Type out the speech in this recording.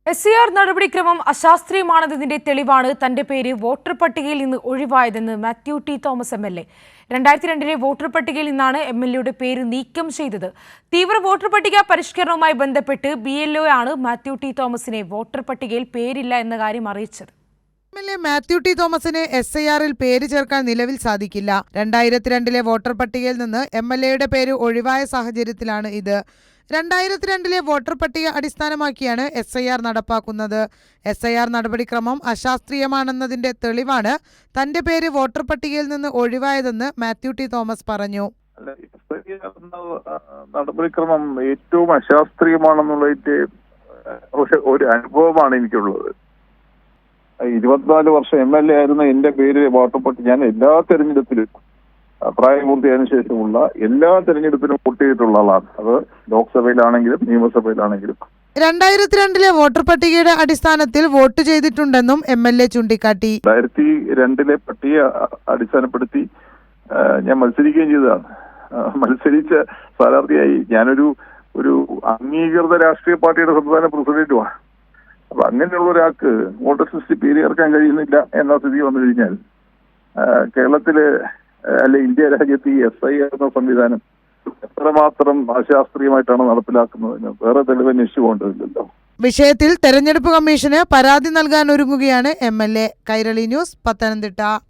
SIR നടപടിക്രമം അശാസ്ത്രീയമാണെന്നതിന്റെ തെളിവാണ് തന്റെ പേര് വോട്ടർ പട്ടികയിൽ നിന്ന് ഒഴിവായതെന്ന് Mathew T Thomas MLA. 2002 voter പട്ടികയിൽ നിന്നാണ് MLAയുടെ പേര് നീക്കം ചെയ്തത്. തീവ്ര വോട്ടർ പട്ടിക പരിഷ്കരണവുമായി ബന്ധപ്പെട്ട് BLO ആണ് മാത്യു ടി തോമസിനെ വോട്ടർ പട്ടികയിൽ പേരില്ല എന്ന കാര്യം അറിയിച്ചത്. MLA മാത്യു ടി തോമസിന് SIRൽ പേര് ചേർക്കാൻ നിലവിൽ സാധിക്കില്ല. 2002 വോട്ടർ പട്ടികയിൽ നിന്ന് MLAയുടെ പേര് ഒഴിവായ സാഹചര്യത്തിലാണ് ഇത്. 2002 വോട്ടർ പട്ടിക അടിസ്ഥാനമാക്കിയാണ് SIR നടപ്പാക്കുന്നത്. SIR നടപടിക്രമം അശാസ്ത്രീയമാണെന്നതിന്റെ തെളിവാണ് തന്റെ പേര് വോട്ടർ പട്ടികയിൽ നിന്ന് ഒഴിവായതെന്ന് മാത്യു ടി തോമസ് പറഞ്ഞു. നടപടിക്രമം ഏറ്റവും അശാസ്ത്രീയമാണെന്നുള്ളതിന്റെ ഒരു അനുഭവമാണ് എനിക്കുള്ളത്. 24 വർഷം MLA ആയിരുന്ന എന്റെ പേര് വോട്ടർ പട്ടിക ഞാൻ എല്ലാ തെരഞ്ഞെടുപ്പിലും പ്രായപൂർത്തിയായതിനു ശേഷമുള്ള എല്ലാ തെരഞ്ഞെടുപ്പിലും വോട്ട് ചെയ്തിട്ടുള്ള ആളാണ്. അത് ലോക്സഭയിലാണെങ്കിലും നിയമസഭയിലാണെങ്കിലും. 2002 വോട്ടർ പട്ടികയുടെ അടിസ്ഥാനത്തിൽ വോട്ട് ചെയ്തിട്ടുണ്ടെന്നും MLA ചൂണ്ടിക്കാട്ടി. 2002 പട്ടിക അടിസ്ഥാനപ്പെടുത്തി ഞാൻ മത്സരിക്കുകയും ചെയ്തതാണ്. മത്സരിച്ച സ്ഥാനാർത്ഥിയായി ഞാനൊരു അംഗീകൃത രാഷ്ട്രീയ പാർട്ടിയുടെ സംസ്ഥാന പ്രസിഡന്റുമാണ്. അപ്പൊ അങ്ങനെയുള്ള ഒരാൾക്ക് വോട്ടർ ലിസ്റ്റിൽ പേര് ചേർക്കാൻ കഴിയുന്നില്ല എന്ന സ്ഥിതി വന്നു കഴിഞ്ഞാൽ കേരളത്തില് അല്ലെ ഇന്ത്യ രാജ്യത്ത് ഈ SIR എന്ന സംവിധാനം എത്രമാത്രം അശാസ്ത്രീയമായിട്ടാണ് നടപ്പിലാക്കുന്നതിന് വേറെ തെളിവ് അന്വേഷിച്ചു പോകേണ്ടതില്ലല്ലോ. വിഷയത്തിൽ തെരഞ്ഞെടുപ്പ് കമ്മീഷന് പരാതി നൽകാൻ ഒരുങ്ങുകയാണ് MLA. കൈരളി ന്യൂസ്, പത്തനംതിട്ട.